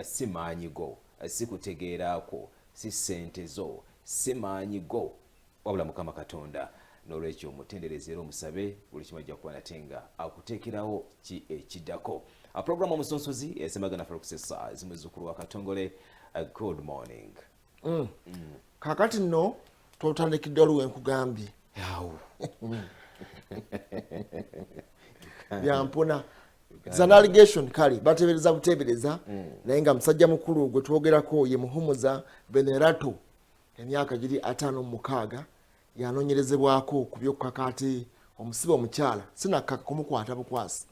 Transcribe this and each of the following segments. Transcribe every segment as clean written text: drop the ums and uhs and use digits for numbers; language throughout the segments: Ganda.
si maanyi go si kutegeerako si ssente zo si maanyi go wabula Mukama Katonda. N'olwekyo omutendereze era omusabe buli kimu ajja kuba nate nga akuteekerawo ki ekiddako. Programu Omusunsuzi esemagana for exercise muzzukulu wa Katongole. Good morning. Kakati nno twotandikidde oluwe nkugambye byampona zan allegation kale batebereza butebereza naye nga musajja mukulu gwe twogerako ye Muhumuza Venerato emyaka giri 56 yanonyerezebwako ku by'okukakati omusibe omukyala sinakaka kumukwata bukwasi.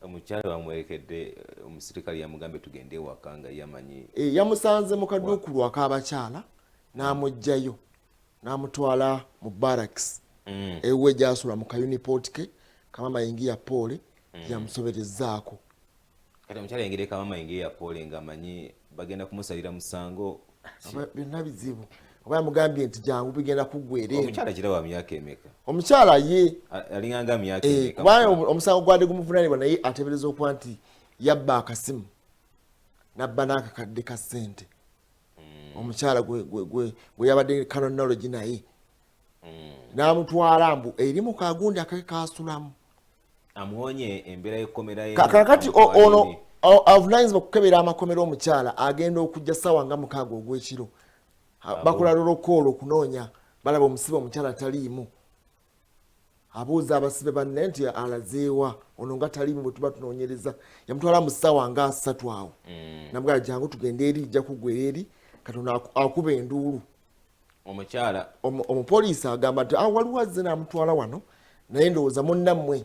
Omukyala bamwerekedde omusirikale yamugambe tugende ewaka nga yamanyi yamusanze mu kaduukulu ak'abakyala n'amugjayo n'amutwala mu barracks ewe gyasula mu kayunipoti ke kamama yingiya pole yamusoberezaako. Kati omukyala yengere kamama yingiya pole ng'amanyi bagenda kumusalira musango byonna bizibu oba yamugambye nti jangu bigenda kuggwera. Omukyala kirawa myaka emeka? Omukyala ye alinganga myaka emeka? Kubanga omusango gwadde gumuvunaanibwa naye ateebereza okuba nti yabba akasimu nabba n'akakadde ka ssente. Omukyala gwe yabadde canonology naye n'amutwala mbu eri mu kagundi akake kasulamu amuwonye embeera y'ekkomera ye. Kakati ono avunanyizibwa kukebera amakomera omukyala agenda okujja ssaawa nga 6 ogw'ekiro. Bakola lolokoolo okunoonya balaba omusibe omukyala taliimu. Abuuza abasibe banne nti alazeewa ono nga taliimu bwe tuba tunoonyereza. Yamutwala mu ssaawa nga 3 awo namugala jangu tugende eri ijja kuggwera eri Katonda akuba enduulu. Omukyala omupoliisi agamba nti waliwo azze n'amutwala wano naye ndowooza munnammwe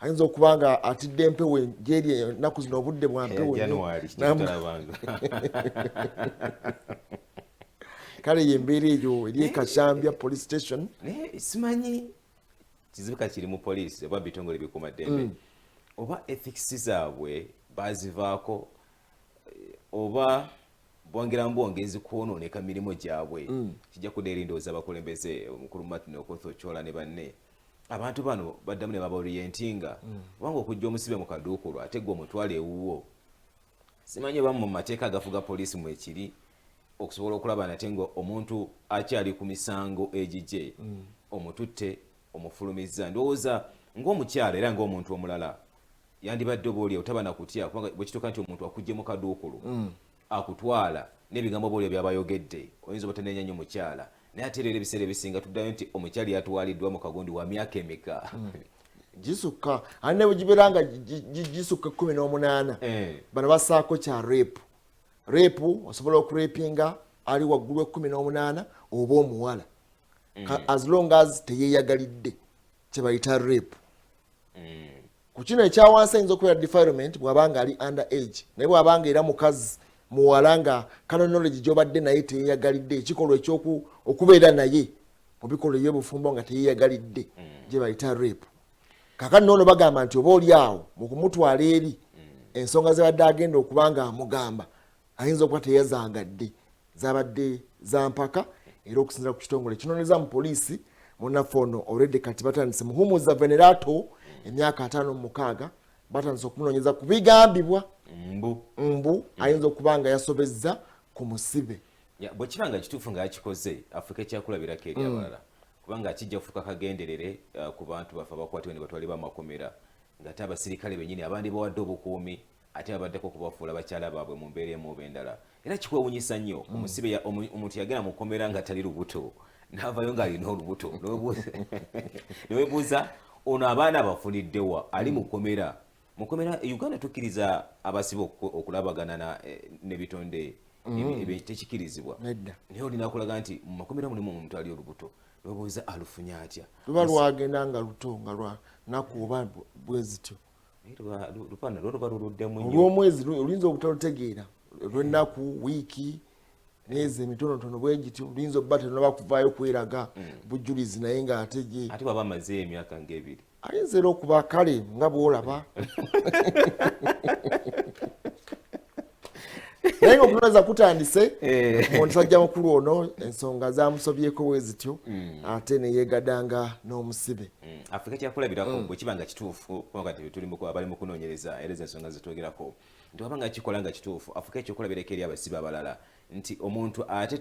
ayinza okuba nga atidde empewo gyeri ennaku zino obudde bwa mpewo kale yembeera eyo eri Kashambya police station. Simanyi kizibu kiri mu poliisi oba bitongole bikuumaddembe oba ethics zaabwe bazivaako oba bwongera mbwongezi kwonooneka mirimu gyabwe kijja kudda ndowooza abakulembeze omukulu Martin Okoth Ochola ne banne. Abantu bano baddamu ne babaorientinga kubanga okujja omusibe mu kaduukulu ate gwe omutwala ewuwo. Simanyi oba mu mateeka agafuga poliisi mwekiri okusobola okulaba nate nga omuntu akyali ku misango egijje omututte omufulumizza. Ndowooza ng'omukyala era ng'omuntu omulala yandibadde obaolya otaba nakutya kubanga bwe kituuka nti omuntu akujje mu kaduukulu akutwala n'ebigambo obaolya byabayogedde oyinza obatanenya nnyo mukyala naye ate era ebiseera ebisinga tuddayo nti omukyala yatwaliddwa mu kagundi wa myaka emeka? Gisukka ate ne bwe gibeera nga gisukka 18 bano bassaako kya repu osobola okurepinga ali waggulu 18 oba omuwala as long as teyeeyagalidde kyebayita repu. Ku kino ekyawansi ayinza okubeera defilement bw'abanga ali under age naye bw'abanga era mukazi muwala nga canonology gy'obadde naye teyeeyagalidde ekikolwa ekyokubeera naye mu bikolwa eby'obufumbo nga teyeeyagalidde gye bayita repu. Kakati noono bagamba nti oba oli awo mu kumutwala eri ensonga zibadde agenda okuba nga amugamba ayinza okuba teyazaagadde zabadde za mpaka era okusinzira ku kitongole kinoonyeza mu poliisi munnaffe ono already kati batandise Muhumuza Venerato emyaka 56 batandise okumunoonyeza ku bigambibwa mbu ayinza okuba nga yasobezza ku musibe. Bwe kiba nga kituufu nga yakikoze Afrika ekyakulabirako eri abalala kubanga akijja kufuuka kagenderere ku bantu baffe abakwatibwa ne batwalibwa amakomera ng'ate abasirikale bennyini abandi bawadde obukuumi ate babaddeko okubafuula bakyala baabwe mu mbeera emu oba endala. Era kikwewuunyisa nnyo omusibe omuntu yagenda mu kkomera nga tali lubuto n'avayo ng'alina olubuto ne weebuuza ono abaana abafuniddewa ali mu kkomera. Mu kkomera Uganda tukkiriza abasibe okulabagana n'ebitonde tekikirizibwa naye olina kulaga nti mu makomera mulimu omuntu ali olubuto weebuuza alufunye atya luba lwagenda nga luto nga lwa naku oba bwezityo lupana lwoba luluddemu nnyo olw'omwezi oluyinza obutalutegeera olw'ennaku wiiki myezi emitonotono bwe gityo oluyinza obba tenaba kuvaayo kweraga bujulizi naye ng'ate ate bwaba amaze emyaka ng'ebiri ayinza era okuba kale nga bw'olaba naye okunoza kutandise omusajja mukulu ono ensonga zamusobyeko bwe zityo ate ne yeegadanga n'omusibe. Afrika kyakulabirako bwe kiba nga kituufu kubanga tuli bali mu kunoonyereza era ensonga zetwogerako nti waba nga kikola nga kituufu Afrika ekyokulabirako eri abasibe abalala nti omuntu ate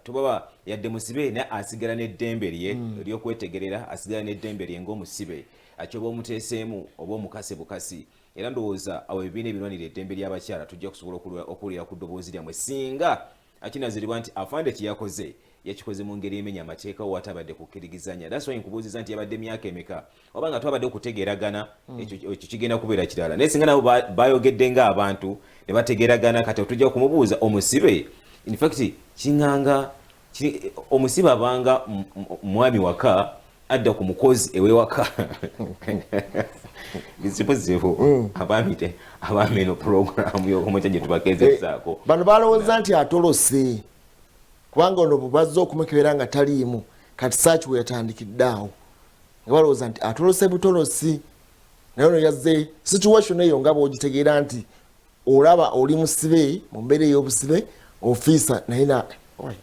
tubaba yadde musibe naye asigala n'eddembe lye ery'okwetegerera asigala n'eddembe lye ng'omusibe ati oba omuteeseemu oba omukase bukasi era ndowooza awo ebibiina ebirwanira eddembe ly'abakyala tujja kusobola okuwulira ku ddoboozi lyammwe singa akinaziribwa nti afande kyeyakoze yakikoze mu ngeri emenya amateeka wo atabadde kukkirigizanya. That's why nkubuuziza nti yabadde myaka emeka oba nga twabadde okutegeeragana ekyo kigenda kubeera kirala naye singa nabo bayogedde ng'abantu ne bategeeragana kati tujja kumubuuza omusibe in fact kinganga omusibe abanga mwami waka adda ku mukozi ewewaka bizibuzibu abaami eno programu y'okumutya gye tubakezezaako bano balowooza nti atolose kubanga ono bwebazze okumukebera nga taliimu kati saaki we yatandikidde awo nga balowooza nti atolose butolosi naye ono yazze situation eyo nga bw'ogitegeera nti olaba oli musibe mu mbeera ey'obusibe ofiisa naye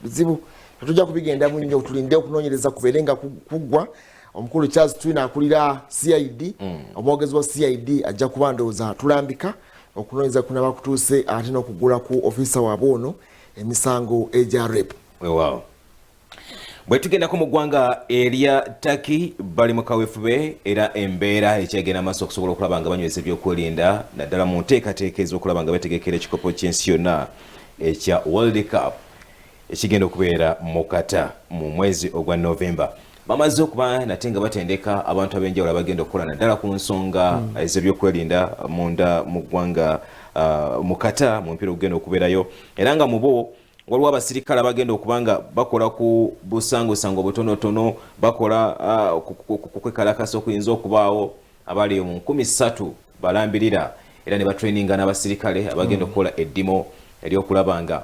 bizibu tetujja kubigendamu nnyo tulinde okunoonyereza kubeere nga kuggwa omukulu Charles Twina akulira CID omwogezi wa CID ajja kuba ndowooza tulambika okunoonyereza kunaba kutuuse ate n'okugula ku ofiisa waabwe ono emisango egya rep. Wow. Bwe tugendako mu ggwanga erya Turkey bali mu kaweefube era embeera ekyagenda maaso okusobola okulaba nga banyweza ebyokwerinda naddala mu nteekateeka ez'okulaba nga bategekera ekikopo ky'ensi yonna ekya World Cup ekigenda okubeera mu Qatar mu mwezi ogwa November. Bamaze okuba nate nga batendeka abantu ab'enjawulo abagenda okukola naddala ku nsonga ez'ebyokwerinda munda mu ggwanga mu Qatar mu mpira ogenda okubeerayo era nga mu bo waliwo abasirikale abagenda okuba nga bakola ku busangosango butonotono bakola ku kwekalakasa okuyinza okubaawo abali mu 13 balambirira era ne batraininga n'abasirikale abagenda okukola eddimo eryokulaba nga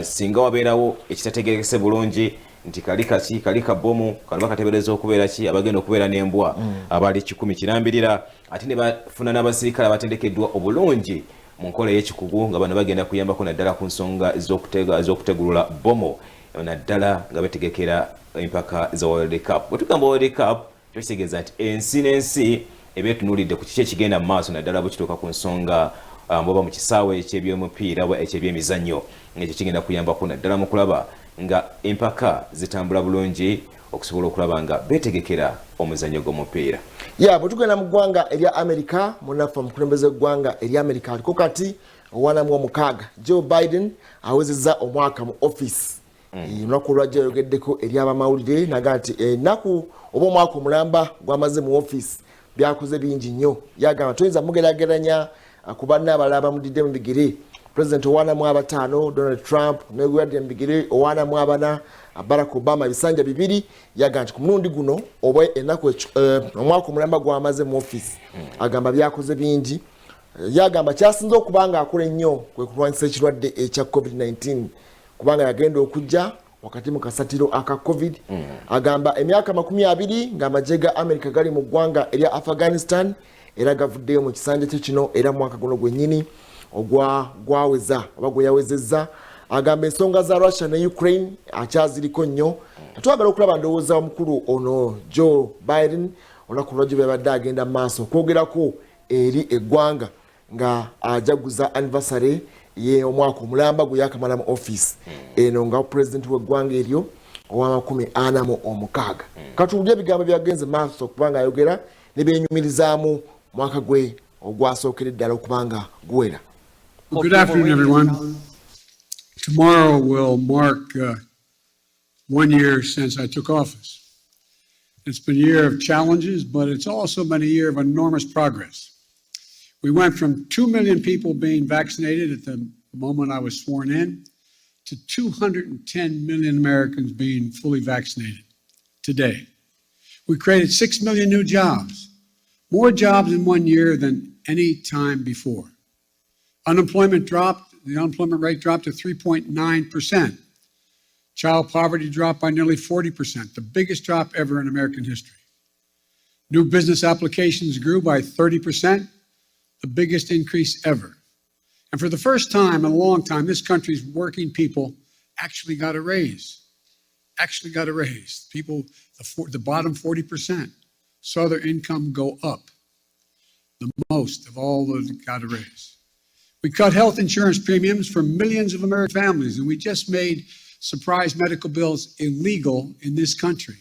singa wabeerawo ekitategerekese bulungi nti kali kabomu kalaba katebereza okubeera ki abagenda okubeera n'embwa abali 10 kirambirira ate ne bafuna n'abasirikale abatendekeddwa obulungi mu nkola y'ekikugu nga bano bagenda kuyambako naddala ku nsonga ez'okutegulula bomo naddala nga betegekera empaka za World Cup. Bwe tugamba World Cup kitegeeza nti ensi n'ensi ebeetunuulidde ku kiki ekigenda mu maaso naddala bwe kituuka ku nsonga mboba mu kisaawe eky'ebyomupiira oba ekyebyemizannyo ng'ekyo kigenda kuyambako naddala mu kulaba nga empaka zitambula bulungi okusobola okulaba nga beetegekera omuzannyo gw'omupiira. Bwe tugenda mu ggwanga erya Amerika munnaffe omukulembeze gw'eggwanga erya Amerika aliko kati 46 Joe Biden awezezza omwaka mu office. Olunaku olwajja yayogeddeko eri abamawulire naga nti ennaku oba omwaka omulamba gwamaze mu office byakoze bingi nnyo yagamba toyinza mugerageranya ku banne abalala bamudidde mu bigere President owanamu 5 Donald Trump negwadde mu bigere owanamu 4 Barack Obama ebisanja 2 yaga nti ku mulundi guno oba ennaku omwaka omulamba gwamaze mu office agamba byakoze bingi yagamba kyasinze okubanga akola ennyo kwe kulwanyisa ekirwadde ekya COVID-19 kubanga yagenda okujja wakati mu kasatiro aka COVID agamba emyaka 20 ng'amagye ga America gali mu ggwanga erya Afghanistan era gavuddeyo mu kisanja kye kino era mu mwaka guno gwennyini gwaweza oba gwe yawezezza agamba ensonga za Russia ne Ukraine akyaziriko nnyo twagala okulaba ndowooza omukulu ono Joe Biden olunaku lwajjo byabadde agenda maaso okwogerako eri eggwanga nga ajaguza anniversary ye omwaka omulamba gwe yakamala mu office eno nga president w'eggwanga eryo owa 46 katuwulire ebigambo byagenze maaso okubanga ayogera ne byenyumirizaamu mwaka gwe ogwasookera eddala okubanga guwera. Good afternoon, everyone. Tomorrow will mark 1 year since I took office. It's been a year of challenges, but it's also been a year of enormous progress. We went from 2 million people being vaccinated at the moment I was sworn in to 210 million Americans being fully vaccinated today. We created 6 million new jobs, more jobs in 1 year than any time before. The unemployment rate dropped to 3.9%. Child poverty dropped by nearly 40%, the biggest drop ever in American history. New business applications grew by 30%, the biggest increase ever. And for the first time in a long time, this country's working people actually got a raise. Actually got a raise. People, the bottom 40% saw their income go up. The most of all those that got a raise. We cut health insurance premiums for millions of American families, and we just made surprise medical bills illegal in this country.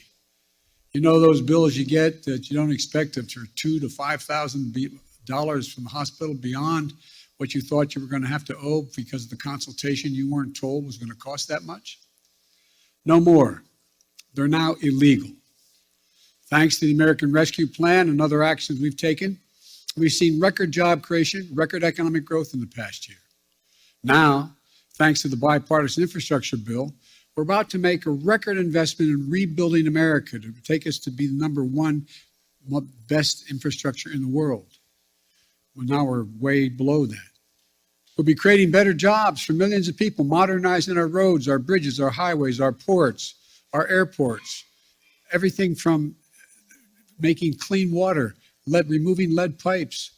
You know those bills you get that you don't expect of $2,000 to $5,000 from the hospital beyond what you thought you were going to have to owe because of the consultation you weren't told was going to cost that much? No more. They're now illegal. Thanks to the American Rescue Plan and other actions we've taken, we've seen record job creation, record economic growth in the past year. Now, thanks to the bipartisan infrastructure bill, we're about to make a record investment in rebuilding America to take us to be the #1 best infrastructure in the world. Well, now we're way below that. We'll be creating better jobs for millions of people, modernizing our roads, our bridges, our highways, our ports, our airports, everything from making clean water, removing lead pipes,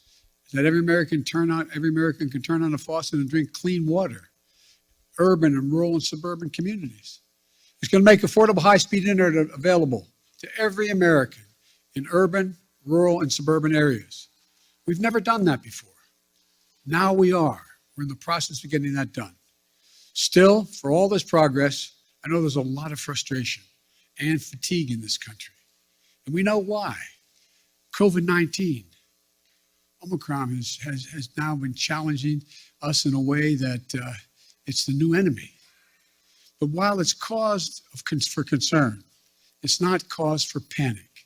that every American can turn on a faucet and drink clean water. Urban and rural and suburban communities. It's going to make affordable high-speed internet available to every American in urban, rural, and suburban areas. We've never done that before. Now we are. We're in the process of getting that done. Still, for all this progress, I know there's a lot of frustration and fatigue in this country. And we know why. COVID-19, Omicron has now been challenging us in a way that it's the new enemy. But while it's cause for concern, it's not cause for panic.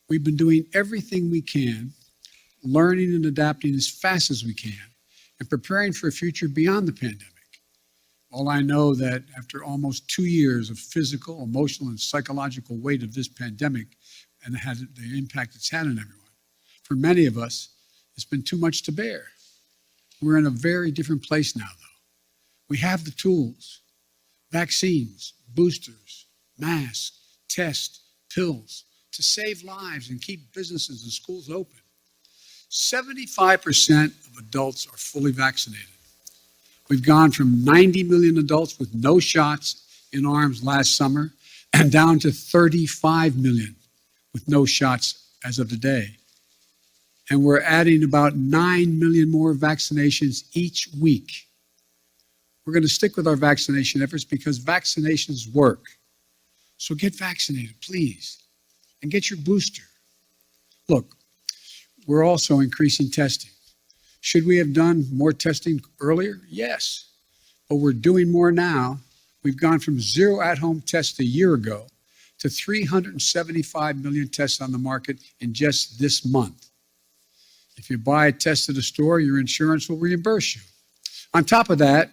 We've been doing everything we can, learning and adapting as fast as we can, and preparing for a future beyond the pandemic. All I know that after almost 2 years of physical, emotional, and psychological weight of this pandemic and the impact it's had on everyone, for many of us, it's been too much to bear. We're in a very different place now, though. We have the tools, vaccines, boosters, masks, tests, pills to save lives and keep businesses and schools open. 75% of adults are fully vaccinated. We've gone from 90 million adults with no shots in arms last summer and down to 35 million with no shots as of today. And we're adding about 9 million more vaccinations each week. We're going to stick with our vaccination efforts because vaccinations work. So get vaccinated, please, and get your booster. Look, we're also increasing testing. Should we have done more testing earlier? Yes, but we're doing more now. We've gone from 0 at-home tests a year ago to 375 million tests on the market in just this month. If you buy a test at a store, your insurance will reimburse you. On top of that,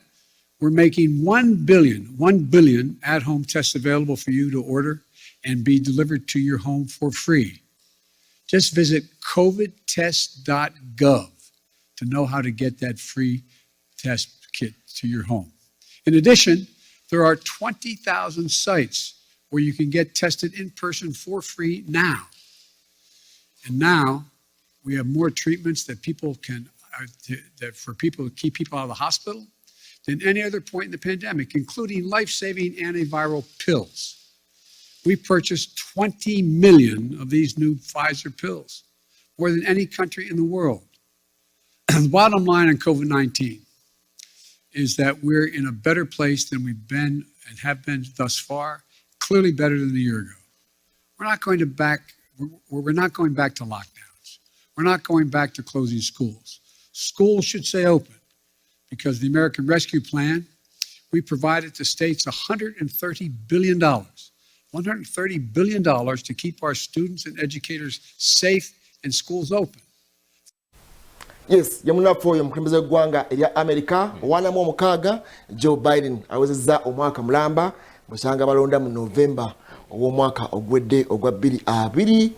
we're making 1 billion at-home tests available for you to order and be delivered to your home for free. Just visit covidtest.gov to know how to get that free test kit to your home. In addition, there are 20,000 sites where you can get tested in person for free now. And now we have more treatments that for people to keep people out of the hospital than any other point in the pandemic, including life-saving antiviral pills. We purchased 20 million of these new Pfizer pills, more than any country in the world. The bottom line on COVID-19 is that we're in a better place than we've been and have been thus far, clearly better than a year ago. We're not going back to lockdowns. We're not going back to closing schools. Schools should stay open because the American Rescue Plan, we provided to states $130 billion. $130 billion to keep our students and educators safe and schools open. Yes, yamunafoyo mkulembeze gwanga erya America wana mu mukaga Joe Biden awezezza omwaka mulamba musanga balonda mu November omwaka ogwedde ogwa 2020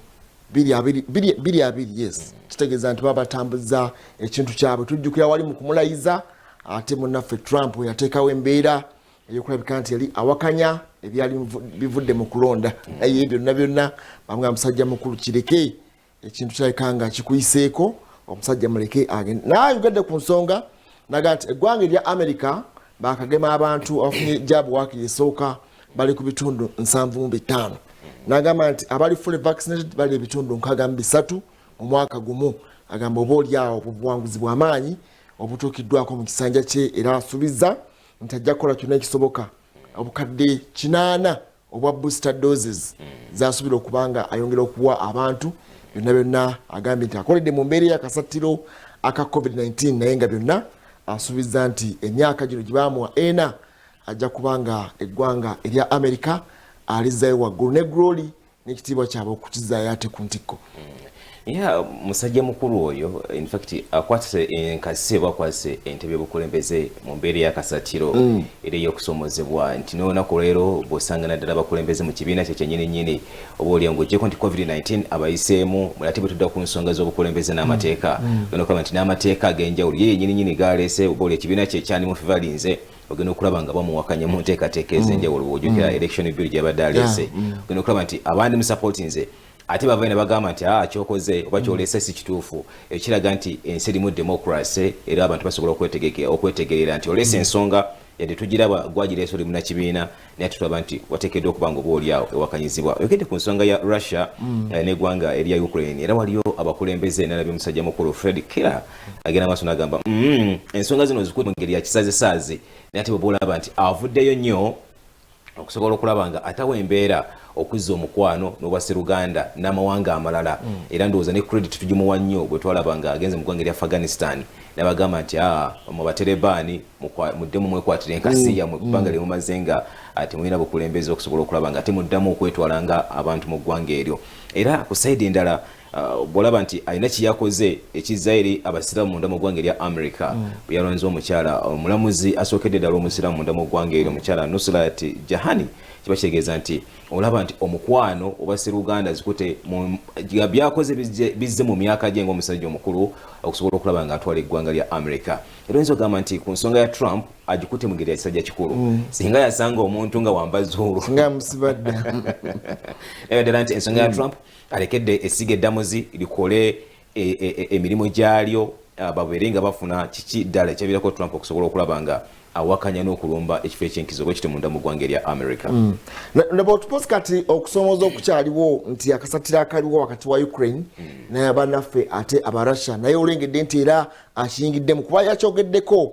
yes kitegeza nti babatambuza ekintu kyabwe tujjukira wali mu kumulayiza ate munaffe Trump yateekawo embeera eyokulabika nti yali awakanya ebyali bivudde mu kulonda naye ebyo byonna bamwe amusajja mukulu kireke ekintu kyalekanga kikuyiseeko omusajja muleke agenda naye ugadde ku nsonga naga nti eggwanga erya America bakagema abantu abafunye jabu wakiri esooka bali ku bitundu 7.5 nagamba nti abali fully vaccinated bali ebitundu 63 mu mwaka gumu agamba oba olyawo obuwanguzi bw'amaanyi obutuukiddwako mu kisanja kye era asuubiza nti ajja kukola kyonna ekisoboka obukadde 8 obwa booster doses zasuubira okubanga ayongera okuwa abantu byonna agambye nti akoledde mu mbeera y'akasatiro aka COVID-19 naye nga byonna asuubiza nti emyaka gino gibaamuwa ena ajja kubanga eggwanga erya America alizaayo waggulu ne glory n'ekitiibwa kyabwe okukizaayo ate ku ntikko. Musajja mukulu oyo in fact akwatise enkasi bakwase entebe bukulembeze mu mbeera y'akasatiro era y'okusomozebwa nti n'olunaku leero bw'osangana ddala bakulembeze mu kibiina kye kyennyini oba oli ng'oggyeko nti COVID-19 abayiseemu ate bwe tudda ku nsonga z'obukulembeze n'amateeka genda okulaba nti n'amateeka ag'enjawulo ye yennyini galeese oba oli ekibiina kye kyanimu fivalinze ogenda okulaba nga bamuwakanya mu nteekateeka ez'enjawulo bw'ojjukira election bill gy'abadde aleese ogenda okulaba nti abandi musupportinze ate bavayo ne bagamba nti kyokoze oba kyoleese si kituufu ekiraga nti ensi erimu democracy era abantu basobola okwetegerera nti oleese ensonga yadde tugiraba gwagireese oli munakibiina naye tutulaba nti wateekeddwa okuba nga oba oliawo ewakanyizibwa oyogedde ku nsonga ya Russia n'eggwanga erya Ukraine era waliyo abakulembeze nalabye omusajja mukulu Fred Killer agenda maaso n'agamba ensonga zino zikutte mu ngeri ya kisazesaazi naye ate bwe olaba nti avuddeyo nnyo okusobola okulaba nga atawa embeera okuzza omukwano n'obwasseruganda n'amawanga amalala era ndowooza ne credit tugimuwa nnyo bwe twalaba nga agenze mu ggwanga erya Afghanistan nabagamba nti mu baterebaani muddemu mwekwatira enkasi yammwe ebbanga lye mumaze nga temulina bukulembeze okusobola okulaba nga temuddamu okwetwala nga abantu mu ggwanga eryo era ku sayidi endala bw'olaba nti alina kiyakoze ekizza eri abasiraamu munda mu ggwanga erya America bwe yalonze omukyala omulamuzi asookedde ddala omusiraamu munda mu ggwanga eryo omukyala Nusrat Jahani kiba kitegeeza nti olaba nti omukwano oba sseruganda zikute byakoze bizze mu myaka gye ng'omusajja omukulu okusobola okulaba nga atwala eggwanga lya America era oyinza okugamba nti ku nsonga ya Trump agikute mu ngeri ya kisajja kikulu singa yasanga omuntu nga wambazuulu nga musibadde ddala nti ensonga ya Trump alekedde essiga eddamuzi likole emirimu gyalyo babeere nga bafuna kiki ddala ekyabirako Trump okusobola okulaba nga awakanya n'okulumba ekifo ekyenkizo bwe kiti munda mu ggwanga erya America. Nebw'otupozi kati okusoomooza okukyaliwo nti akasatiro akaliwo wakati wa Ukraine naye abannaffe ate aba Russia naye olengedde nti era akiyingiddemu kuba yakyogeddeko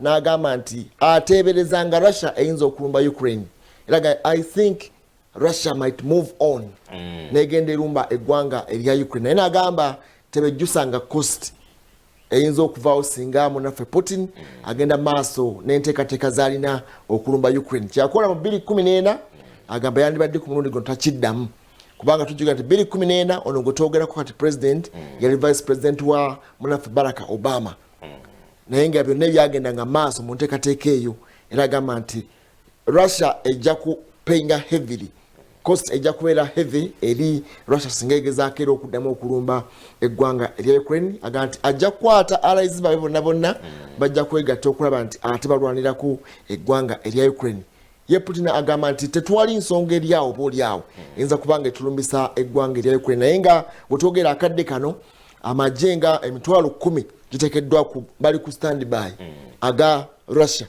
n'agamba nti ateebereza nga Russia eyinza okulumba Ukraine era I think Russia might move on n'egenda erumba eggwanga erya Ukraine naye n'agamba tebejjusa nga cost eyinza okuvaawo singa munaffe Putin agenda maaso n'enteekateeka z'alina okulumba Ukraine kyakola mu 2014 agamba yandibadde ku mulundi gono takiddamu kubanga tujjuga nti 2014 ono gwe twogerako kati president yali vice president wa munaffe Barack Obama naye nga byonna ebyagendanga maaso mu nteekateeka eyo era agamba nti Russia ejja kupayinga heavily cost ejja kubeera heavy eri Russia singa egezaako era okuddamu okulumba eggwanga erya Ukraine agamba nti ajja kukwata allies babe bonna bajja kwegatta okulaba nti ate balwaniraku eggwanga erya Ukraine ye Putin agamba nti tetwali nsonga eryawo oba olyawo eyinza kubanga etulumbisa eggwanga erya Ukraine naye nga bwetwogera akadde kano amagye nga 10,000 giteekeddwa bali ku standby aga Russia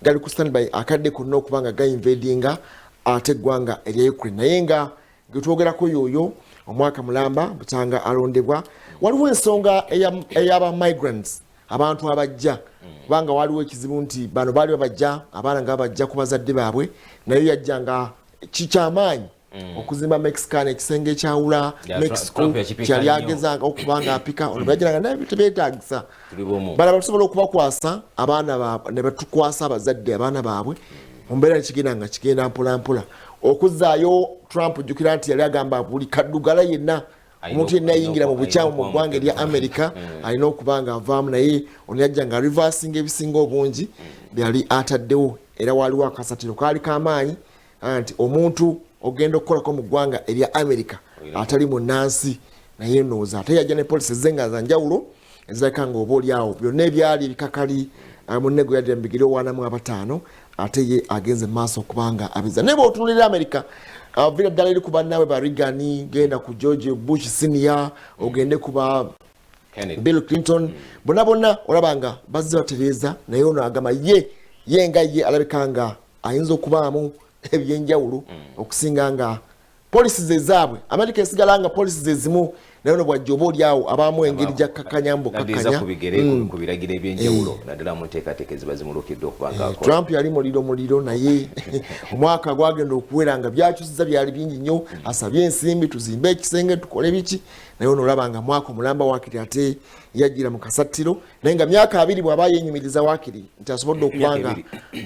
gali ku standby akadde konna okubanga gainvadinga ate eggwanga erya Ukraine naye nga getwogerako yoyo omwaka mulamba butanga alondebwa waliwo ensonga ey'aba migrants abantu abajja kubanga waliwo ekizibu nti bano baali babajja abaana nga babajja ku bazadde baabwe naye yajja nga kikyamaanyi okuzimba Mexican ekisenge ekyawula Mexico kyali agezanga okubanga apika ono bajjanga naye tebeetaagisa bala basobola okubakwasa abaana baabwe ne batukwasa abazadde abaana baabwe mumbeera nekigenda nga kigenda mpolampola okuzzaayo Trump jjukira nti yali agamba buli kaddugala yenna omuntu yenna ayingira mu bukyamu mu ggwanga erya America alina okuba nga avaamu naye ono yajja nga reversinga ebisinga obungi byali ataddewo era waliwo akasatiro kaali k'amaanyi nti omuntu ogenda okukolako mu ggwanga erya America atali munnansi naye ndowooza ate yajja ne polisi ezenga za njawulo ezirabika nga oba oliawo byonna ebyali ebikakali munne gwe yadde mbigire owaanamu 5 ate ye agenze maaso okubanga abiza naye bw'otunulira America vira ddala eri ku bannaabwe ba Reagan genda ku George Bush senior ogende kuba Bill Clinton bonna olabanga bazze batereeza naye ono agamba ye nga ye alabikanga ayinza okubaamu ebyenjawulo okusinga nga polisi zezaabwe Amerika esigala nga polisi zezimu naye ono bwajja oba oliawo abaamu engeri gya kakanyambo kakanya ku biragiro ebyenjawulo naddala mu nteekateeka eziba zimulukiddwa okubanga Trump yali muliro naye omwaka gwagenda okuwera nga byakyusiza byali bingi nnyo asabye ensimbi tuzimbe ekisenge tukole biki naye ono olabanga mwaka omulamba wakiri ate yajjira mu kasattiro naye nga myaka 2 bw'aba yenyumiriza wakiri nti asobodde okubanga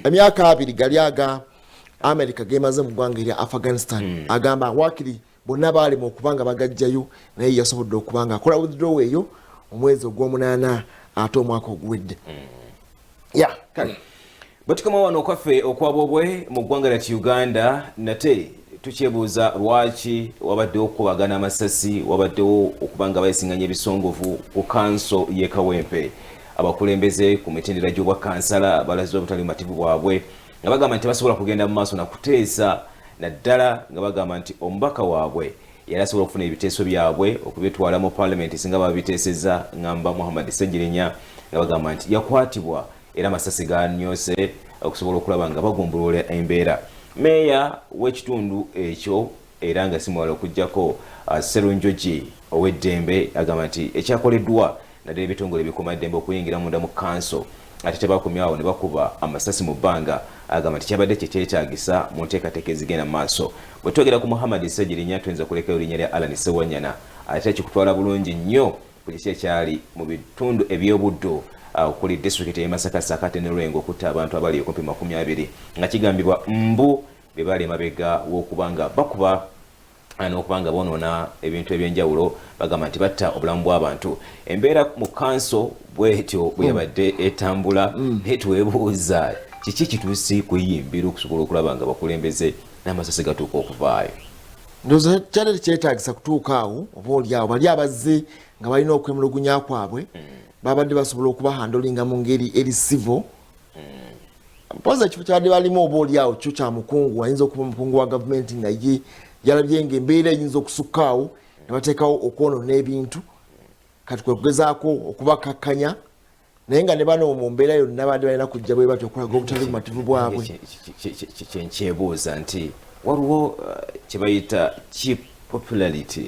emyaka 2 gali aga America gemaze mu ggwanga erya Afghanistan agamba wakiri bonna baalema okubanga bagajjayo naye yasobodde okubanga akola withdraw eyo omwezi ogw'omunaana ate omwaka oguwedde kale batukama wano okwaffe okwabobwe mu ggwanga lya Uganda nate tukyebuuza lwaki wabaddewo okubagana amasasi wabaddewo okubanga bayisinganya ebisongovu ku kanso y'e Kawempe abakulembeze ku mitendera gy'obwa kansala balaze obutali mativu bwabwe nga bagamba nti basobola kugenda mu maaso nakuteesa naddala nga bagamba nti omubaka waabwe yali asobola okufuna ebiteeso byabwe okubitwala mu parliament singa babiteeseza ngamba Muhammad Ssegirinya nga bagamba nti yakwatibwa era amasasi gannyose okusobola okulaba nga bagumbulula embeera meya w'ekitundu ekyo era nga simuwala okuggyako Serunjoji ow'eddembe agamba nti ekyakoleddwa naddala ebitongole ebikuumaddembe okuyingira munda mu kanso ate tebakomyawo ne bakuba amasasi mu bbanga agamba nti kyabadde kyekyetaagisa mu nteekateeka ezigenda mu maaso bwe twogera ku Muhammad Ssegirinya tuyinza kulekayo linnya lya Alan Ssewanyana ate kikutwala bulungi nnyo ku kiki ekyali mu bitundu eby'obuddo okuli disitulikiti y'e Masaka Sakate ne Lwengo okutta abantu abali okumpi 20 nga kigambibwa mbu be bali emabega w'okubanga bakuba n'okubanga bonoona ebintu ebyenjawulo bagamba nti batta obulamu bw'abantu embeera mu kanso bwetyo bwe yabadde etambula naye twebuuza kiki kituusi kuyimbira okusobola okulaba nga bakulembeze n'amasasi gatuuka okuvaayo ndowooza kyali tekyetaagisa kutuuka awo oba oliawo bali abazze nga balina okwemulugunya kwabwe babadde basobola okubahandolinga mu ngeri eri civil mpoza ekifo kyabadde balimu oba oliawo kyo kya mukungu ayinza okuba omukungu wa gavumenti nga ye yalabye nga embeera eyinza okusukkaawo ne bateekawo okwonoona ebintu kati kwe kugezaako okubakakkanya naye nga ne bano mu mbeera yonna badde balina kujja bwe batyo okulaga obutali bumativu bwabwe kyenkyebuuza nti waliwo kye bayita cheap popularity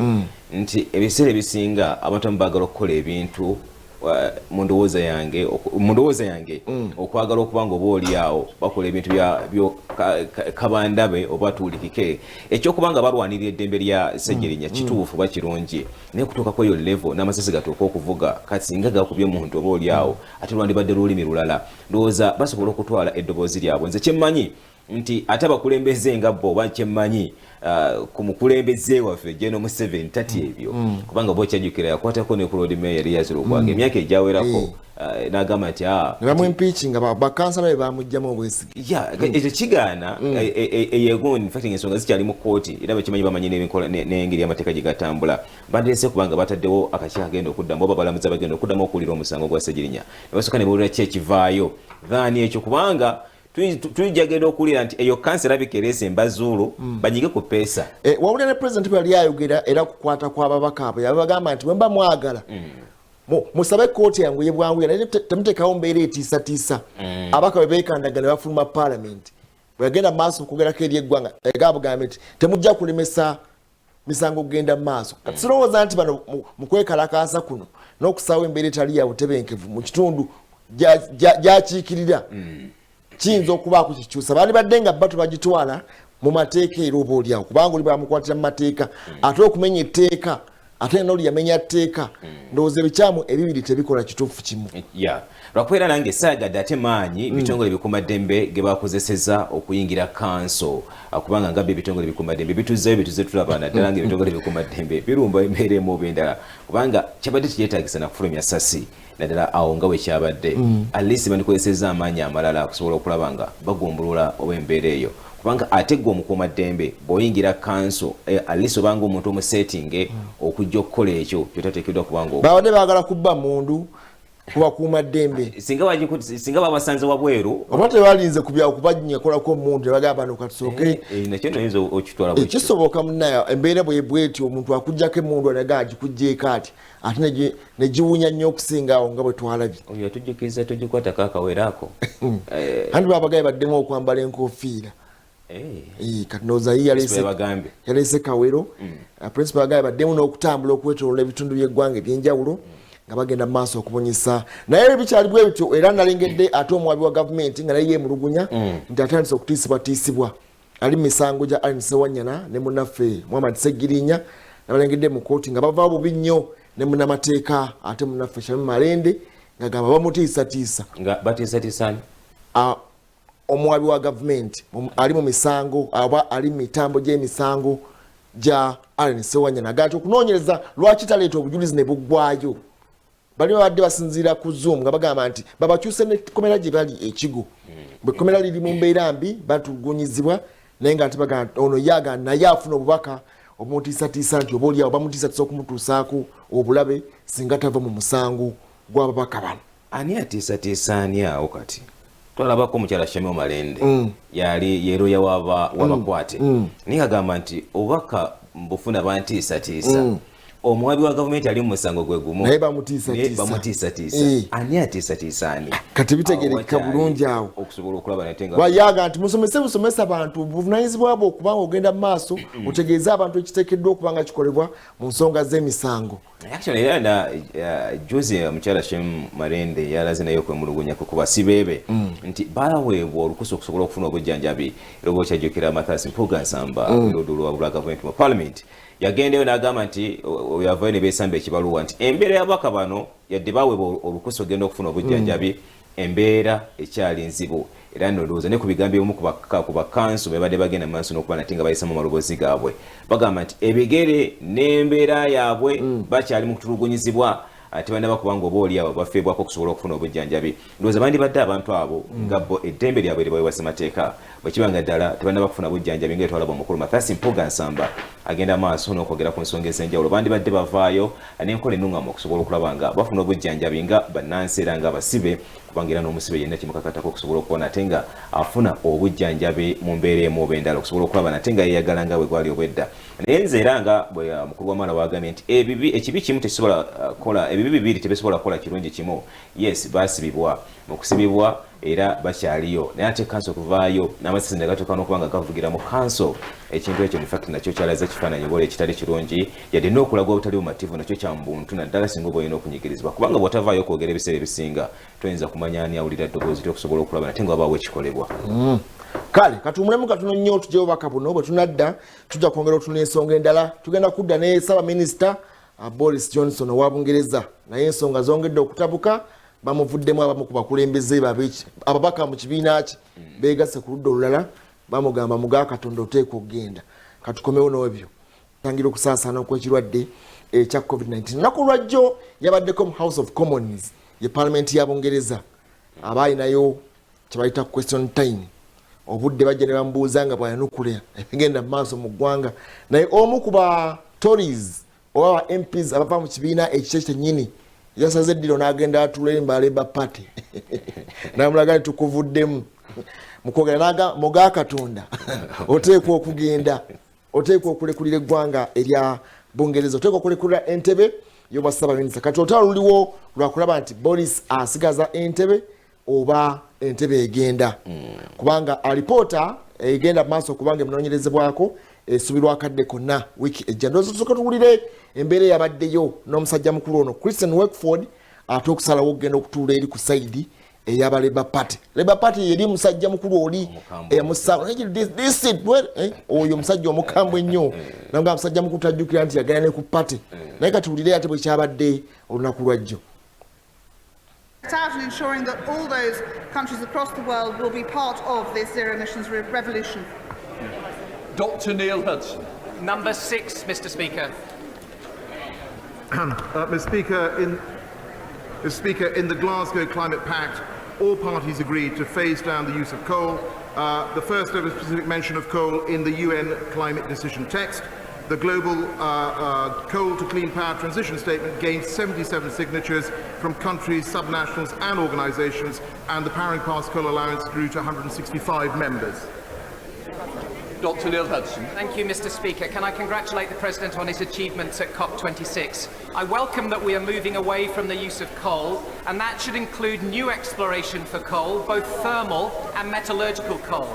nti ebiseera ebisinga abantu baagala okukola ebintu mu ndowooza yange okwagala okuba nga oba oliawo bakola ebintu byo kabandabe oba tuulikike ekyokuba nga balwanirira eddembe lya Ssegirinya kituufu oba kirungi naye kutuuka kweyo level n'amasasi gatuuka okuvuga kati singa gakubye omuntu oba oliawo ate lwandibadde lulimi lulala ndowooza basobola okutwala eddoboozi lyabwe nze kyemmanyi nti ate abakulembeze nga bo oba kyemmanyi ku mukulembeze waffe General Museveni tati ebyo kubanga bokyajjukira yakwatako ne ku Lord Mayor yazira okwaga emyaka ejawerako n'agamba nti ne bamwimpichi nga bakansala be bamugjamu obwesige ekyo kigaana eyegundi fact ensonga zikyali mu kooti era bakimanyi bamanyi n'engeri y'amateeka gye gatambula bandirese kubanga bataddewo akakiiko agenda okuddamu oba balamuzi abagenda okuddamu okuwulira omusango gwa Ssegirinya ne basooka ne bawulira ki ekivaayo thaani ekyo kubanga tuyijagenda okuwulira nti eyo kansera bikerese embazuulu banyige ku peesa wawulira ne president bwe yali ayogera era kukwata kw'ababaka abo yabagamba nti bwe mba mwagala musabe kooti yangu yebwanguya naye temuteekawo mbeera etiisatiisa abaka bwe beekandaga ne bafuluma parliament bwe yagenda mu maaso okugerako eri eggwanga yagambye nti temujja kulemesa misango kugenda mu maaso kati sirowooza nti bano mu kwekalakaasa kuno n'okusaawo embeera etali ya butebenkevu mu kitundu gyakiikirira kiyinza okubaako kikyusa baali badde nga batu bagitwala mu mateeka era oba oliawo kubanga oli bamukwatira mu mateeka ate okumenya etteeka ate n'oli yamenya tteeka ndowooza ebikyamu ebibiri tebikola kituufu kimu lwakubeera nange saagadde ate maanyi ebitongole bikuumaddembe ge bakozeseza okuyingira kanso kubanga ngabbe ebitongole bikuumaddembe bituzeyo bituze tulaba naddala nga ebitongole bikuumaddembe birumba embeera emu oba endala kubanga kyabadde tekyetaagisa nakufulumya sasi naddala awo nga bwe kyabadde alisi bandikozeseza amaanyi amalala okusobola okulaba nga bagumbulula oba embeera eyo kubanga ate gwe omukuumaddembe bw'oyingira kanso alisi obanga omuntu omusetinge okujja okukola ekyo kyotateekeddwa kubanga babadde baagala kubba mundu kubakuuma ddembe singa babasanze wabweru oba tebalinze kubyawo kubajinyakolako omuntu nebagamba nokatusooke nakyo noyinza okitwala ekisoboka munayo embeera bwebweti omuntu akugjako emundu anaga agikugjeeko ati ate negiwunya nnyo okusingawo nga bwe twalabye oyo yatujjukiriza tugikwatako akawera ako andi babagaye baddemu okwambala enkofiira kati nozayi yalese kawero principal bagaye baddemu n'okutambula okwetolola ebitundu by'eggwanga ebyenjawulo nga bagenda maaso okubonyesa naye bikyali bwe bityo era nalengedde ate omuwabi wa gavumenti nga naye yemulugunya nti atandise okutiisibwatiisibwa ali misango gya Allen Ssewanyana ne munaffe Muhammad Segirinya nabalengedde mu kooti nga bavaawo bubi nnyo ne munnamateeka ate munaffe Shamim Malende nga gamba bamutiisatiisa nga batiisatiisani omuwabi wa gavumenti ali mu misango aba ali mu mitambo gy'emisango gya Allen Ssewanyana agati okunoonyereza lwaki taleeta obujulizi ne buggwayo bali babadde basinziira ku Zoom nga bagamba nti babakyuse n'ekkomera gye bali ekigo bwe kkomera liri mu mbeera mbi batugunyizibwa naye nga ate bagamba ono yaga naye afuna obubaka obumutiisatiisa nti oba oliawo bamutiisatiisa okumutuusaako obulabe singa tava mu musango gw'ababaka bano. Ani atiisatiisa ani awo kati? Twalabako omukyala Shamim Malende yali yeroya wabakwate naye agamba nti obubaka mbufuna bantiisatiisa omuwabi wa gavumenti ali mu musango gwe gumu naye bamutiisatiisa ani atiisatiisa ani kati bitegerekeka bulungi awo okusobola okulaba natenga bayaga nti busomesa abantu buvunanyizibwa bwo okubanga ogenda mu maaso otegeeza abantu ekiteekeddwa okubanga kikolebwa mu nsonga z'emisango. Actually era Josie omukyala Shamim Malende yalaze naye okwemulugunya ku basibeebe nti balaweebwa olukusa okusobola okufuna obujjanjabi era oba okyajjukira Mathias Mpuuga Nsamba oludulu lwa gavumenti mu parliament yagendeyo n'agamba nti oyavayo ne beesamba ekibaluwa nti embeera y'ababaka bano yadde baweebwa olukusa ogenda okufuna obujjanjabi embeera ekyali nzibu era nolowooza ne ku bigambo ebimu ku bakanso be badde bagenda maaso n'okuba nate nga bayisamu amaloboozi gaabwe bagamba nti ebigere n'embeera yaabwe bakyali mu kutulugunyizibwa ate banda bakubanga oba oli abo bafeebwako okusobola okufuna obujjanjabi ndowooza bandibadde abantu abo nga bo eddembe lyabwe libaweebwa ssemateeka bwe kibanga ddala tebanda bakufuna bujjanjabi nga etwalaba omukulu Mathias Mpuuga Nsamba agenda maaso n'okwogera ku nsonga ez'enjawulo bandibadde bavaayo n'enkola ennungamu okusobola okulaba nga bafuna obujjanjabi nga bannansi era nga basibe kubanga era n'omusibe yenna kimukakatako okusobola okubona ate nga afuna obujjanjabi mu mbeera emu oba endala okusobola okulaba nate nga yeyagala nga bwe gwali obwedda naye nze era nga bwe mukulu w'amala wagambye nti ekibi kimu tekisobola kola ebibi bibiri tebisobola kukola kirungi kimu yes basibibwa mu kusibibwa era bakyaliyo naye ate kanso okuvaayo n'amasisi ne gatuuka n'okubanga gavugira mu kanso ekintu ekyo in fact nakyo kyalaza kifaananyi bwala ekitali kirungi yadde n'okulagwa obutali bumativu nakyo kya mbuntu naddala singa oba olina okunyigirizibwa kubanga bw'otavaayo okwogera ebiseera ebisinga toyinza kumanya ani awulira ddoboozi lyokusobola okulaba nate nga wabaawo ekikolebwa. Kale katulumulemu katono nnyo otugye obubaka buno bwe tunadda tujja kwongera otuna ensonga endala tugenda kudda ne Ssaabaminisita Boris Johnson owa Bungereza naye ensonga zongedde okutabuka bamuvuddemu abamu ku bakulembeze ababaka mu kibiina kye beegasse ku ludda olulala bamugamba mugaa Katonda oteekwa okugenda katukomewo n'ebyo tangira okusaasaana okw'ekirwadde ekya COVID-19. Nnaku lwajjo yabaddeko mu House of Commons ye Parliament ya Bungereza abaayinayo kye bayita question time obudde bajja ne bamubuuza nga bwayanukula ebigenda mu maaso mu ggwanga naye omu ku ba Tories oba ba MPs abava mu kibiina ekikye kyennyini yasaze eddiro n'agenda atula emba Labour Party namulaga nti tukuvuddemu mukwogera mugaa Katonda oteekwa okugenda oteekwa okulekulira eggwanga erya Bungereza oteekwa okulekulira entebe y'obwa Ssaabaminisita kati olutalo luliwo lwakulaba nti Boris asigaza entebe oba entebe egenda kubanga alipoota egenda maaso kubanga emunoonyerezebwako esubirwa akadde konna wiiki ejja ndowooza tusooka tuwulire embeera eyabaddeyo n'omusajja mukulu ono Christian Wakeford ate okusalawo okugenda okutuula eri ku sayidi ey'aba Labour Party. Labour Party yeri musajja mukulu oli eyamusaawa oyo omusajja omukambwe ennyo nanga musajja mukulu tajjukira nti yagenda ne ku party naye kati tuwulire ate bwe kyabadde olunaku lwajjo. And ensuring that all those countries across the world will be part of this zero emissions revolution. Dr. Neil Hudson. Number 6, Mr. Speaker. Mr. Speaker, in the Glasgow Climate Pact, all parties agreed to phase down the use of coal. The first ever specific mention of coal in the UN climate decision text. The global coal to clean power transition statement gained 77 signatures from countries, subnationals and organisations, and the Powering Past Coal Alliance grew to 165 members. Dr. Neil Hudson. Thank you, Mr. Speaker. Can I congratulate the President on his achievements at COP26? I welcome that we are moving away from the use of coal, and that should include new exploration for coal, both thermal and metallurgical coal.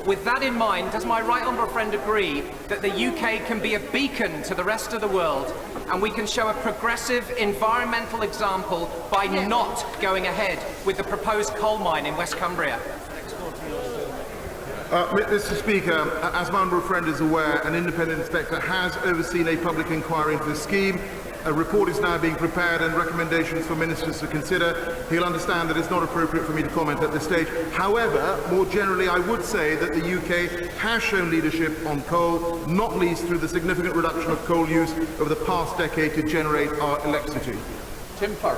With that in mind, does my right honourable friend agree that the UK can be a beacon to the rest of the world, and we can show a progressive environmental example by not going ahead with the proposed coal mine in West Cumbria? Mr. Speaker, as my honourable friend is aware, an independent inspector has overseen a public inquiry into the scheme. A report is now being prepared and recommendations for ministers to consider. He'll understand that it's not appropriate for me to comment at this stage. However, more generally, I would say that the UK has shown leadership on coal, not least through the significant reduction of coal use over the past decade to generate our electricity. Tim Farr.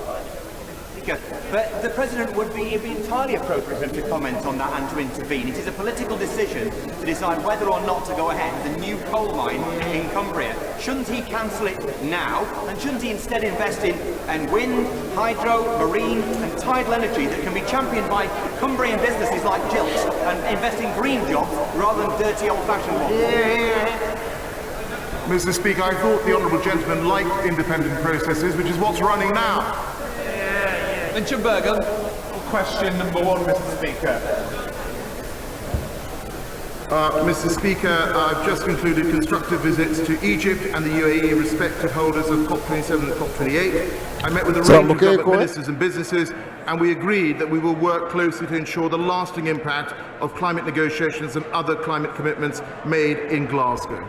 But the President would be entirely appropriate for him to comment on that and to intervene. It is a political decision to decide whether or not to go ahead with a new coal mine in Cumbria. Shouldn't he cancel it now? And shouldn't he instead invest in wind, hydro, marine and tidal energy that can be championed by Cumbrian businesses like Jilt and invest in green jobs rather than dirty old-fashioned ones? Mr. Speaker, I thought the honourable gentleman liked independent processes, which is what's running now. Question number one, Mr. Speaker. Mr. Speaker, I've just concluded constructive visits to Egypt and the UAE, respective holders of COP27 and COP28. I met with a range of government ministers and businesses, and we agreed that we will work closely to ensure the lasting impact of climate negotiations and other climate commitments made in Glasgow.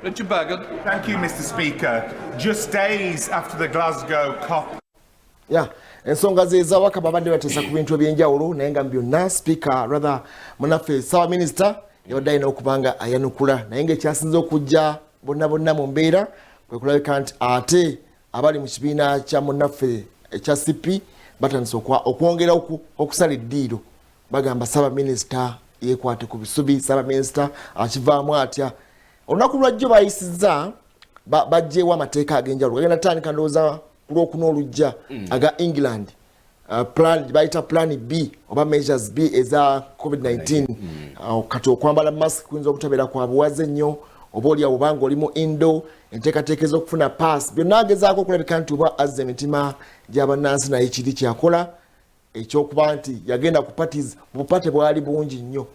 Thank you, Mr. Speaker. Just days after the Glasgow COP. Yeah. Ensonga z'ababaka babadde bateesa ku bintu ebyenjawulo naye nga byonna speaker rather munaffe ssawa minisita yabadde alina okubanga ayanukula naye ng'ekyasinze okujja bonna mu mbeera kwe kulabika nti ate abali mu kibiina kya munaffe ekya CP batandise okwongera okusala eddiiro bagamba ssaaba minisita yeekwate ku bisubi ssaaba minisita akivaamu atya olunaku lwajjo bayisizza baggyeewo amateeka ag'enjawulo gagenda tandika ndowooza kulwokuna olujja aga England plan baita plan B oba measures B eza COVID-19 kati okwambala mask kuyinza okutabera kwa buwaze nnyo oba oli obanga oli mu indo enteekateeka ez'okufuna pass byonna agezaako okulabika nti oba azza emitima gy'abannansi naye kiri kyakola ekyokuba nti yagenda ku parties bupate bwali bungi nnyo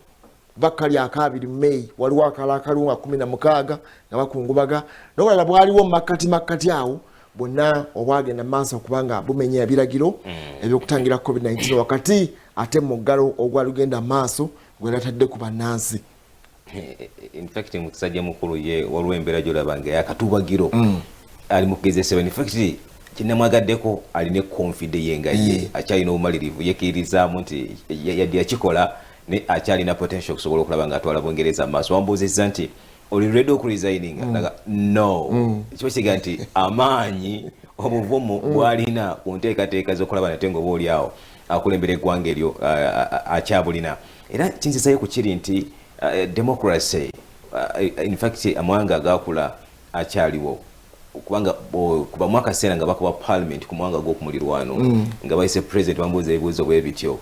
bakali akabiri May waliwo akala akalunga 16 nga bakungubaga n'okulala bwaliwo makkati awo bonna obwagenda maaso kubanga bumenya ebiragiro ebyokutangira COVID-19 wakati ate muggalo ogwalugenda maaso gweratadde ku bannansi. In fact musajja mukulu ye waliwo embeera gy'olaba nga yakatubagiro ali mu kugezesebwa. In fact kinnamwagaddeko alina confidence ye nga ye akyalina obumalirivu yekkiririzaamu nti yadde yakikola ne akyalina potential okusobola okulaba nga atwala Bungereza maaso. Wambuuzizza nti oli ready okuresigninga naga no kiba kiga nti amaanyi obuvumu bwalina ku nteekateeka z'okulaba nate nga oba oli awo akulembera eggwanga eryo akyabulina era kinzizayo ku kiri nti democracy in fact amawanga agakula akyaliwo kubanga kuba mwaka kaseera nga bakuba parliament ku mwanga gw'okumulirwano nga bayise president bambuuza ebibuuzo bwe bityo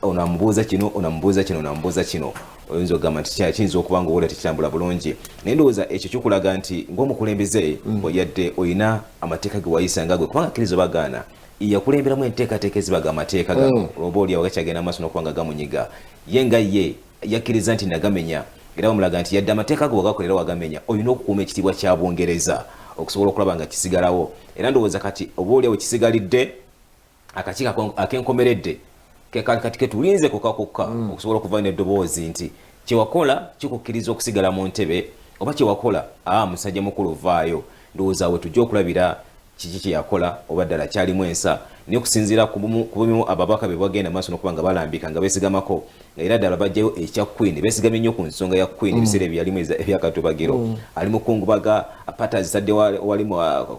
onamubuuza kino onamubuuza kino onamubuuza kino oyinza okugamba nti kiyinza okuba nga owola tekitambula bulungi naye ndowooza ekyo kikulaga nti ng'omukulembeze oyadde oyina amateeka ge wayisa nga gwe kubanga akkiriza bagaana yakulemberamu enteekateeka ezibaga amateeka gano oba oli awo gakyagenda amaaso n'okuba nga gamunyiga ye nga ye yakkiriza nti nagamenya era bamulaga nti yadde amateeka ge wagakolera wagamenya olina okukuuma ekitiibwa kya Bungereza okusobola okulaba nga kisigalawo era ndowooza kati oba oli awo kisigalidde akakiiko akenkomeredde kati ketulinze kokakokka okusobola okuva n'eddoboozi nti kyewakola kikukkiriza okusigala mu ntebe oba kyewakola musajja mukulu vaayo ndowooza we tujja okulabira kiki kyeyakola oba ddala kyalimu ensa naye okusinziira ku bumimu ababaka be bagenda maaso n'okuba nga balambika nga beesigamako nga era ddala bajjayo ekya Queen beesigamye nnyo ku nsonga ya Queen ebiseera ebyalimu ebyakatubagiro ali mukungubaga apata zitadde walimu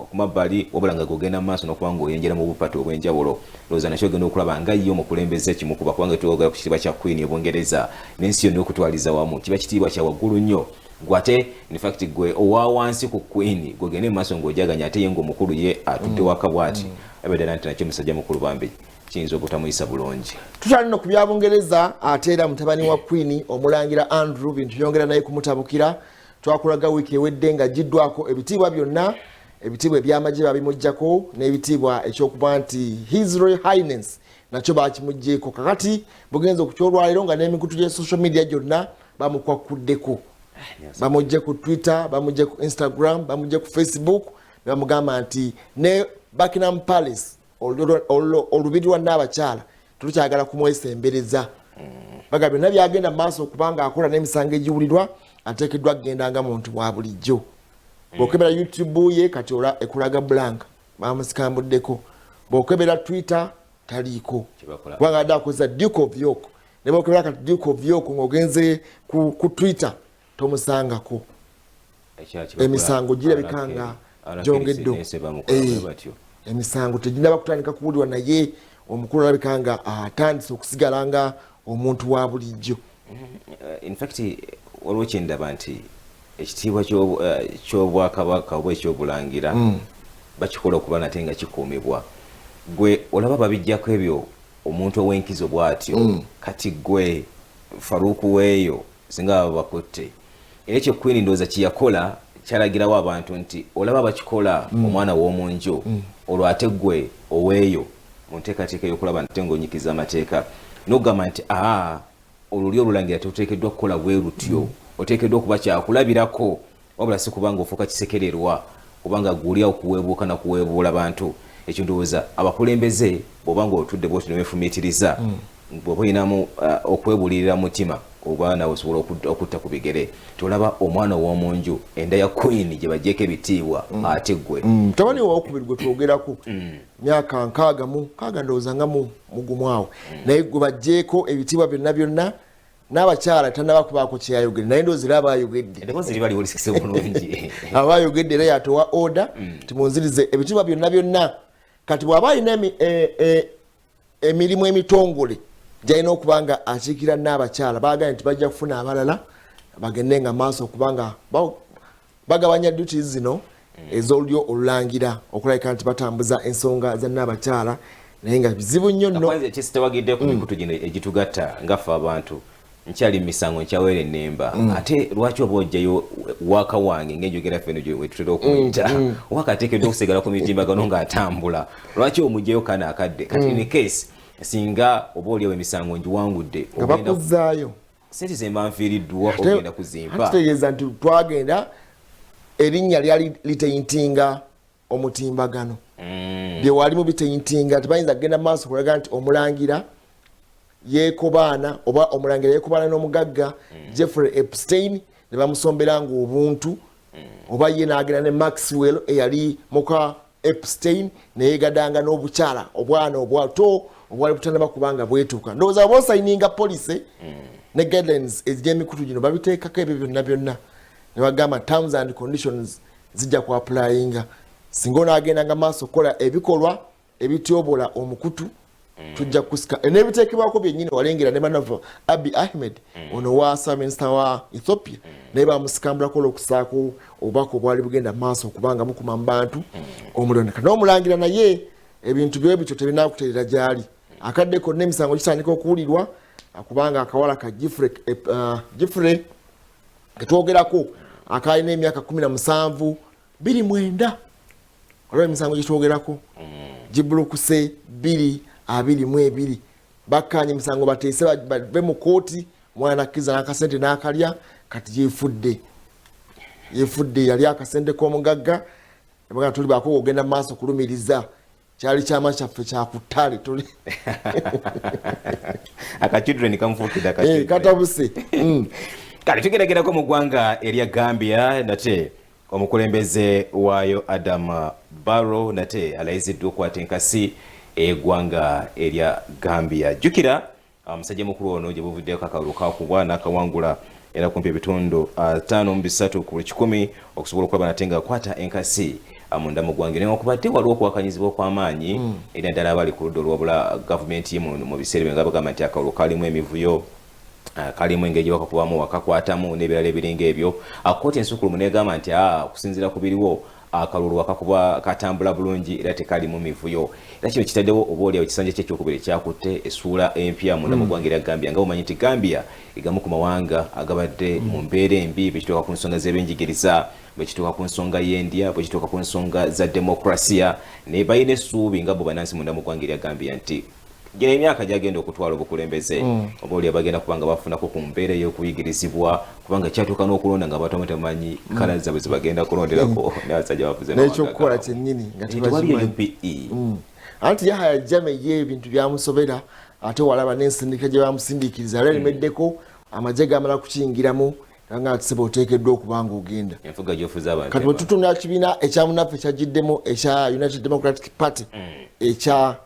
ku mabbali wabula nga gogenda maaso n'okuba nga oyenjera mu bupate obw'enjawulo ndowooza nakyo ogenda okulaba nga ye omukulembeze kimu kuba kubanga tuyogera ku kitiibwa kya Queen e Bungereza n'ensi yonna okutwaliza wamu kiba kitiibwa kya waggulu nnyo gwate in fact gwe owa wansi ku queen gwegene maso ngojaganya ate yengo mukuru ye atudde wakabwati abedana nti musajja mukuru bambi kiyinza obutamuyisa bulungi. Tukyalina ku bya Bungereza ate era mutabani wa Queen omulangira Andrew bintu byongera naye kumutabukira. Twakulaga wiiki ewedde nga jiddwako ebitiibwa byonna, ebitiibwa eby'amagye babimuggyako n'ebitiibwa ekyokuba nti His Royal Highness nakyo bakimuggyeko. Kakati bugenze ku kyolwaliro nga n'emikutu gya social media gyonna bamukwakuddeko. Bamugye ku Twitter, bamugye ku Instagram, bamugye ku Facebook, bamugamba nti ne Buckingham Palace olubiri lwa n'abakyala tulukyagala kumwesembereza. Baga byonna byagenda mu maaso kubanga akola n'emisango egiwulirwa ateekeddwa kugenda nga muntu wa bulijjo. Bw'okebera YouTube ye kati ekulaga blank bamusikambuddeko. Bw'okebera Twitter taliiko kubanga adde akozesa Duke of York. Ne bw'okebera kati Duke of York ng'ogenze ku Twitter tomusangako. Emisango girabikanga gyongeddo. Emisango teginaba kutandika kuwulirwa naye omukulu alabikanga atandise okusigala nga omuntu wa bulijjo. In fact waliwo kyendaba nti ekitiibwa ky'obwakabaka oba ekyobulangira bakikola okuba nate nga kikuumibwa. Gwe olaba babijjako ebyo omuntu ow'enkizo bw'atyo kati gwe Faruku weeyo singa baba bakutte era ekyo Queen ndowooza kiyakola kyalagirawo abantu nti olaba bakikola omwana w'omunju olwo ate gwe oweeyo mu nteekateeka y'okulaba nate ng'onyikiza amateeka n'ogamba nti oluli olulangira tetuteekeddwa kukola bwe lutyo oteekeddwa okuba kyakulabirako wabula si kubanga ofuuka kisekererwa kubanga gulya okuweebuuka na kuweebuula bantu. Ekyo ndowooza abakulembeze bw'obanga otudde bw'oti neweefumiitiriza bw'oba oyinamu okwebulirira mutima oba nawe osobola okutta ku bigere tolaba omwana w'omunju enda ya Queen gye bagyeko ebitiibwa ate gwe tabani wawokubiri gwe twogerako myaka nkaaga ndowooza nga mugumu awo naye gwe bagyeko ebitiibwa byonna byonna n'abakyala tanaba kubaako kyeyayogedde naye ndowooza era abayogedde eddoboozi liba liwulisikise bulungi abayogedde era yatowa order timunzirize ebitiibwa byonna byonna kati bw'aba alina emirimu emitongole gyalina okuba nga akiikira n'abakyala baagala nti bajja kufuna abalala bagende nga maaso okubanga bagabanya duties zino ez'olulyo olulangira okulabika nti batambuza ensonga za n'abakyala naye nga bizibu nnyo nno. Kisitawagidde ku mikutu gino egitugatta ngaffe abantu nkyali misango nkyawera ennemba ate lwaki oba ojjayo waka wange ng'enjogera ffeno gye wetutera okuyita oba kateekeddwa okusigala ku mitimbagano ng'atambula lwaki omugyeyo kana akadde kati in case singa oba oliawo emisango ngiwangudde bakuzaayo sente zemba nfiiriddwa ogenda kuzimba kitegeeza nti twagenda erinnya lyali liteyintinga omutimbagano bye walimu biteyintinga tebayinza kugenda maaso kulaga nti omulangira yeekobaana oba omulangira yeekobaana n'omugagga Jeffrey Epstein ne bamusombera nga obuntu oba ye n'agenda ne Maxwell eyali muka Epstein neyegadanga n'obukyala obwana obwato obwali butanaba kubanga bwetuuka ndowooza boosayininga police ne guidelines ez'emikutu gino babiteekako ebyo byonna byonna ne bagamba terms and conditions zijja ku applyinga singa onaagendanga maaso okukola ebikolwa ebityobola omukutu tujja kusika n'ebiteekebwako byennyini walengera ne banava Abiy Ahmed ono wa minisita wa Ethiopia naye bamusikambulako olw'okusaako obubaka obwali bugenda maaso okubanga bukuma mu bantu omuliro n'omulangira naye ebintu byo bityo tebinaakuteerera gyali akadde konna emisango kitandika okuwulirwa kubanga akawala ka Jeffrey ketwogerako akalina emyaka 17 29 olwo emisango gitwogerako gibulukuse 222 bakkanye emisango bateese bave mu kooti mwana nakkiriza n'akasente n'akalya kati yefudde yali akasente k'omugagga ebaga tuli baako ogenda maaso kulumiriza kyali kyama kyaffe kyakutale tuli akachildren kamufuukidde akachildren katabuse kale tugeragirako mu ggwanga erya Gambia nate omukulembeze waayo Adam Barrow nate alayiziddwa okukwata enkasi eggwanga erya Gambia. Jjukira omusajja mukulu ono gye buvuddeko akalulu kakubwa n'akawangula era kumpi ebitundu 5 ku 100 okusobola okulaba nate nga akwata enkasi munda mu ggwanga newankubadde waliwo okuwakanyizibwa okw'amaanyi era ddala abali ku ludda olwabula gavumenti mu biseera bye nga bagamba nti akalulu kalimu emivuyo kalimu engeri wakakubamu wakakwatamu n'ebirala ebiringa ebyo. Kkooti ensukulumu negamba nti okusinziira ku biriwo akalulu wakakuba katambula bulungi era tekalimu mivuyo. Era kino kitaddewo obaoliawo ekisanja kye ekyokubiri kyakutte essuula empya munda mu ggwanga erya Gambia. Nga bumanyi nti Gambia egamu ku mawanga agabadde mu mbeera embi bwe kituuka ku nsonga z'ebyenjigiriza, bwe kituuka ku nsonga y'endya, bwe kituuka ku nsonga za demokrasiya, ne balina essuubi nga bo bannansi munda mu ggwanga erya Gambia nti gino emyaka gyagenda okutwala obukulembeze obaolya bagenda kubanga bafunako ku mbeera ey'okuyigirizibwa kubanga kyatuuka n'okulonda nga abantu tebamanyi kala zaabwe ze bagenda kulonderako n'abasajja bavuze n'ekyokukola kyennyini nga tebazimanyi. Anti Yahya Jammeh ye ebintu byamusobera ate walaba n'ensindika gye bamusindiikiriza era eremeddeko amagye gamala kukiyingiramu nga atiseba oteekeddwa okuba ng'ogenda. Enfuga gy'ofuza abantu. Kati bwe tutunula kibiina ekyamunaffe ekyagiddemu ekya United Democratic Party ekya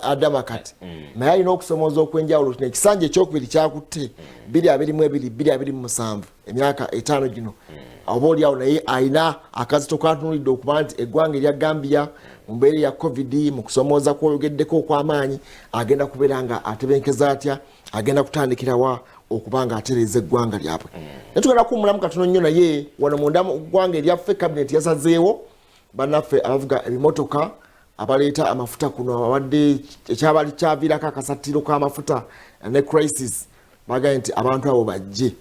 Adama kati naye alina okusomooza okwenjawulo kino ekisanja ekyokubiri kyakutte 2022-2027 emyaka 5 gino oba oliawo naye alina akazito katunulidde okuba nti eggwanga erya Gambia mu mbeera ya covid mu kusomooza kwoyogeddeko okw'amaanyi agenda kubeera nga atebenkeza atya agenda kutandikirawa okuba nga atereeza eggwanga lyabwe. Naye tugenda kuwummulamu katono nnyo naye wano munda mu ggwanga eryaffe kabineti yasazeewo bannaffe abavuga ebimotoka abaleeta amafuta kuno abawadde ekyabali kyaviirako akasatiro k'amafuta ne crisis bagaye nti abantu abo bajje.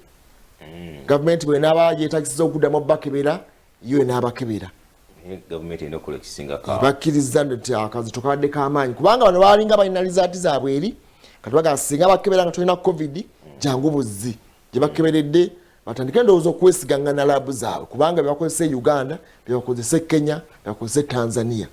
Gavumenti bw'enaaba yeetagisiza okuddamu bakebera yo enaabakebera. Gavumenti erina okukola ekisinga bakkiriza nti akazito kabadde k'amaanyi kubanga bano baalinga balina lizaati zaabwe eri kati baga singa bakebera nga tolina covid jangu buzzi gye bakeberedde batandike endowooza okwesiganga na laabu zaabwe kubanga byebakozesa Uganda byebakozesa Kenya byebakozesa Tanzania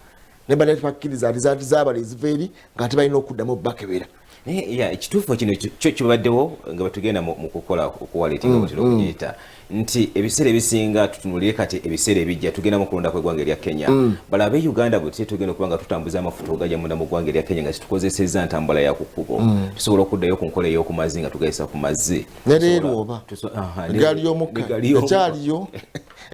neba ne bakkiriza lizaati zaabale eziva eri nga tebalina okuddamu bakebera. Ekituufu kino kyo kibaddewo nga batugenda mu kukola okuwaleetinga bwetera okuyita nti ebiseera ebisinga tutunulire kati ebiseera ebijja tugenda mu kulonda kw'eggwanga erya Kenya balabe Uganda bwe tugenda okuba nga tutambuza amafuta ogajja munda mu ggwanga erya Kenya nga kitukozesezza ntambula ya ku kkubo tusobola okuddayo ku nkola ey'okumazzi nga tugayisa ku mazzi ne leero oba egaali y'omukka ekyaliyo